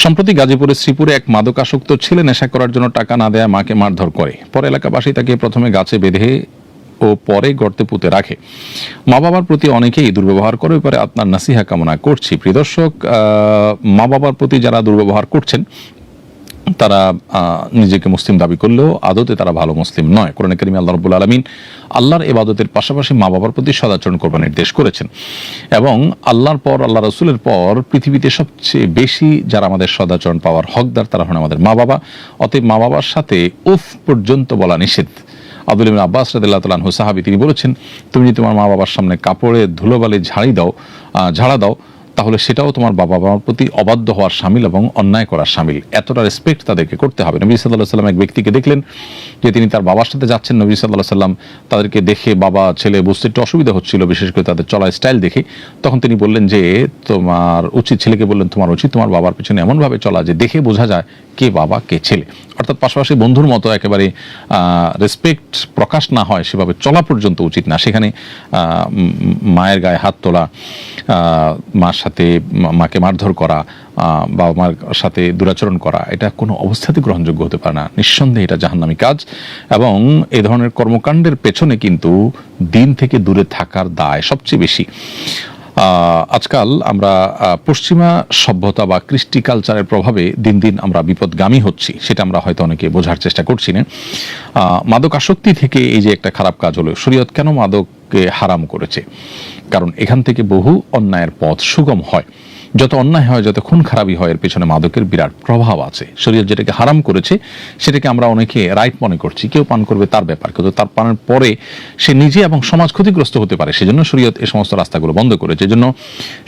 সম্প্রতি গাজীপুরের শ্রীপুরে এক মাদকাসক্ত ছেলে নেশা করার জন্য টাকা না দেয়া মাকে মারধর করে। পরে এলাকাবাসী তাকে প্রথমে গাছে বেঁধে ও পরে গর্তে পুঁতে রাখে। মা বাবার প্রতি অনেকেই দুর্ব্যবহার করে, পরে আপনার নাসিহা কামনা করছি। প্রিয় দর্শক, মা বাবার প্রতি যারা দুর্ব্যবহার করছেন তারা নিজেকে মুসলিম দাবি করলেও আদতে তারা ভালো মুসলিম নয়। কোরআনে কারিমে আল্লাহ রাব্বুল আলামিন আল্লাহর ইবাদতের পাশাপাশি মা বাবার প্রতি সদাচরণ করবার নির্দেশ করেছেন, এবং আল্লাহর পর, আল্লাহ রাসূলের পর পৃথিবীতে সবচেয়ে বেশি যারা আমাদের সদাচরণ পাওয়ার হকদার তারা হন আমাদের মা বাবা। অতএব মা বাবার সাথে উফ পর্যন্ত বলা নিষেধ। আব্দুল ইবনে আব্বাস রাদিয়াল্লাহু তাআলা আনহু সাহাবী, তিনি বলেছেন, তুমি যদি তোমার মা বাবার সামনে কাপড়ে ধুলোবালি ঝাড়া দাও তাহলে সেটাও তোমার বাবা মার প্রতি অবাধ্য হওয়ার শামিল এবং অন্যায় করার শামিল। এতটা রেসপেক্ট তাদেরকে করতে হবে। নবী সাল্লাল্লাহু আলাইহি ওয়াসাল্লাম এক ব্যক্তিকে দেখলেন যে তিনি তার বাবার সাথে যাচ্ছেন। নবী সাল্লাল্লাহু আলাইহি ওয়াসাল্লাম তাদেরকে দেখে বাবা ছেলে বুঝতে একটু অসুবিধা হচ্ছিল, বিশেষ করে তাদের চলার স্টাইল দেখে। তখন তিনি বললেন যে তোমার উচিত, ছেলেকে বললেন তোমার উচিত তোমার বাবার পিছনে এমনভাবে চলা যে দেখে বোঝা যায় কে বাবা কে ছেলে। অর্থাৎ পাশাপাশি বন্ধুর মতো একেবারে রেসপেক্ট প্রকাশ না হয় সেভাবে চলা পর্যন্ত উচিত না। সেখানে মায়ের গায়ে হাত তোলা, মার সাথে মাকে মারধর করা, বাবা মার সাথে দুরাচরণ করা, এটা কোনো অবস্থাতে গ্রহণযোগ্য হতে পারে না। নিঃসন্দেহে এটা জাহান্নামী কাজ, এবং এই ধরনের কর্মকাণ্ডের পেছনে কিন্তু দিন থেকে দূরে থাকার দায় সবচেয়ে বেশি। আজকাল আমরা পশ্চিমা সভ্যতা বা কৃষ্টি কালচারের প্রভাবে দিন দিন আমরা বিপদগামী হচ্ছি, সেটা আমরা হয়তো অনেকে বোঝার চেষ্টা করছি না। মাদক আসক্তি থেকে এই যে একটা খারাপ কাজ হলো, শরীয়ত কেন মাদককে হারাম করেছে? কারণ এখান থেকে বহু অন্যায়ের পথ সুগম হয়। যত অন্যায় হয়, যত খুন খারাপি হয়, এর পেছনে মাদকের বিরাট প্রভাব আছে। শরীয়ত যেটাকে হারাম করেছে সেটাকে আমরা অনেকে রাইট মনে করছি। কেউ পান করবে তার ব্যাপার, কিন্তু তার পানের পরে সে নিজে এবং সমাজ ক্ষতিগ্রস্ত হতে পারে। সেজন্য শরীয়ত এই সমস্ত রাস্তাগুলো বন্ধ করেছে। এজন্য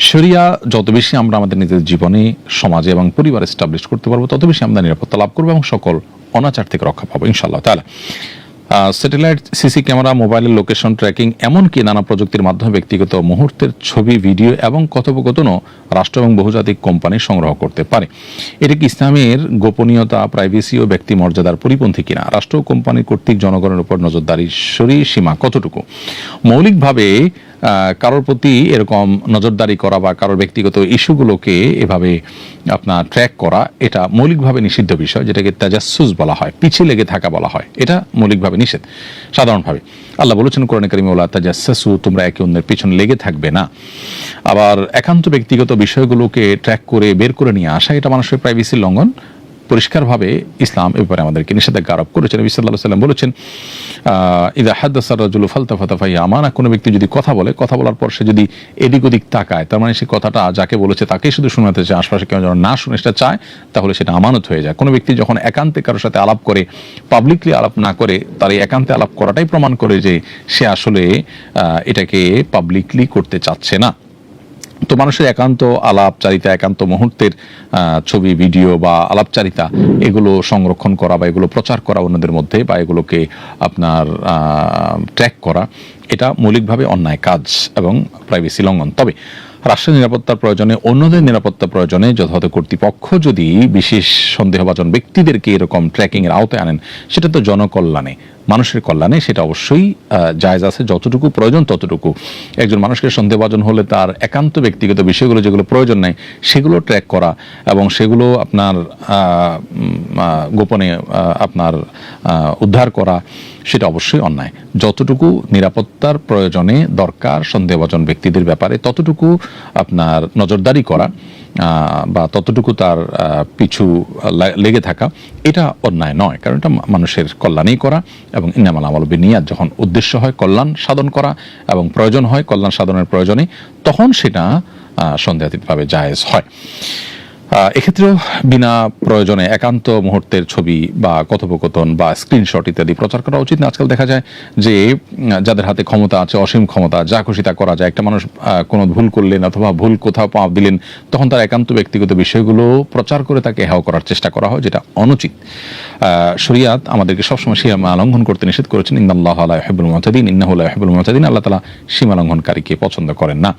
শরিয়া যত বেশি আমরা আমাদের নিজেদের জীবনে, সমাজে এবং পরিবারে এস্টাবলিশ করতে পারবো, তত বেশি আমরা নিরাপত্তা লাভ করবো এবং সকল অনাচার থেকে রক্ষা পাবো ইনশাআল্লাহ তাআলা। স্যাটেলাইট, সিসি ক্যামেরা, মোবাইলের লোকেশন ট্র্যাকিং, এমনকি নানা প্রযুক্তির মাধ্যমে ব্যক্তিগত মুহূর্তের ছবি, ভিডিও এবং কথোপকথনও রাষ্ট্র এবং বহুজাতিক কোম্পানি সংগ্রহ করতে পারে। এটা কি ইসলামের গোপনীয়তা, প্রাইভেসি ও ব্যক্তি মর্যাদার পরিপন্থী কিনা? রাষ্ট্র ও কোম্পানি কর্তৃক জনগণের উপর নজরদারির সীমা কতটুকু? মৌলিকভাবে কারোর প্রতি এরকম নজরদারি করা বা কারোর ব্যক্তিগত ইস্যুগুলোকে এভাবে আপনার ট্র্যাক করা, এটা মৌলিকভাবে নিষিদ্ধ বিষয়, যেটাকে তাজাসসুস বলা হয়, পিছিয়ে লেগে থাকা বলা হয়। এটা মৌলিকভাবে নিষেধ। সাধারণভাবে আল্লাহ বলেছেন কোরআনে কারিমে, ওয়ালা তাজাসসু, তোমরা একে অন্যের পিছনে লেগে থাকবে না। আবার একান্ত ব্যক্তিগত বিষয়গুলোকে ট্র্যাক করে বের করে নিয়ে আসা, এটা মানুষের প্রাইভেসির লঙ্ঘন। পরিষ্কারভাবে ইসলাম এ ব্যাপারে আমাদেরকে নিষেধাজ্ঞা আরোপ করেছেন। নবী সাল্লাল্লাহু আলাইহি ওয়াসাল্লাম বলেছেন, ইযা হাদাসা রাজুলু ফালতাফাতা ফাহিয়া আমানা, কোনো ব্যক্তি যদি কথা বলে, কথা বলার পর সে যদি এদিক ওদিক তাকায়, তার মানে সে কথাটা যাকে বলেছে তাকেই শুধু শোনাতে চায়, আশপাশে কেউ যেন না শুনে সেটা চায়, তাহলে সেটা আমানত হয়ে যায়। কোনো ব্যক্তি যখন একান্তে কারোর সাথে আলাপ করে, পাবলিকলি আলাপ না করে, তার এই একান্তে আলাপ করাটাই প্রমাণ করে যে সে আসলে এটাকে পাবলিকলি করতে চাচ্ছে না। তো মানুষের একান্ত আলাপচারিতা, একান্ত মুহূর্তের ছবি, ভিডিও বা আলাপচারিতা, এগুলো সংরক্ষণ করা বা এগুলো প্রচার করা অন্যদের মধ্যে, বা এগুলোকে আপনার ট্র্যাক করা, এটা মৌলিকভাবে অন্যায় কাজ এবং প্রাইভেসি লঙ্ঘন। তবে রাষ্ট্রের নিরাপত্তার প্রয়োজনে, অন্যদের নিরাপত্তার প্রয়োজনে যথাযথ কর্তৃপক্ষ যদি বিশেষ সন্দেহভাজন ব্যক্তিদেরকে এরকম ট্র্যাকিংয়ের আওতায় আনেন, সেটা তো জনকল্যাণে, মানুষের কল্যাণে, সেটা অবশ্যই জায়েজ আছে। যতটুকু প্রয়োজন ততটুকু। একজন মানুষকে সন্দেহভাজন হলে তার একান্ত ব্যক্তিগত বিষয়গুলো যেগুলো প্রয়োজন নেই সেগুলো ট্র্যাক করা এবং সেগুলো আপনার গোপনে আপনার উদ্ধার করা, সেটা অবশ্যই অন্যায়। যতটুকু নিরাপত্তার প্রয়োজনে দরকার সন্দেহভাজন ব্যক্তিদের ব্যাপারে, ততটুকু আপনার নজরদারি করা বা ততটুকু তার পিছু লেগে থাকা, এটা অন্যায় নয়। কারণ এটা মানুষের কল্যাণেই করা, এবং ইন্নামাল আমালু বিন্নিয়াত, যখন উদ্দেশ্য হয় কল্যাণ সাধন করা এবং প্রয়োজন হয় কল্যাণ সাধনের প্রয়োজনে, তখন সেটা সন্দেহাতীতভাবে জায়েজ হয়। এক্ষেত্রেও বিনা প্রয়োজনে একান্ত মুহূর্তের ছবি বা কথোপকথন বা স্ক্রিনশট ইত্যাদি প্রচার করা উচিত না। আজকাল দেখা যায় যে যাদের হাতে ক্ষমতা আছে, অসীম ক্ষমতা, যা খুশি তা করা যায়। একটা মানুষ কোনো ভুল করলেন অথবা ভুল কোথাও পা দিলেন, তখন তার একান্ত ব্যক্তিগত বিষয়গুলো প্রচার করে তাকে হেয় করার চেষ্টা করা হয়, যেটা অনুচিত। শরিয়াত আমাদেরকে সবসময় সীমা লঙ্ঘন করতে নিষেধ করেছেন। ইন্নাল্লাহা লা ইউহিব্বুল মুতাদিন, ইন্নাহু লা ইউহিব্বুল মুতাদিন। আল্লাহ তাআলা সীমা লঙ্ঘনকারীকে পছন্দ করেন না।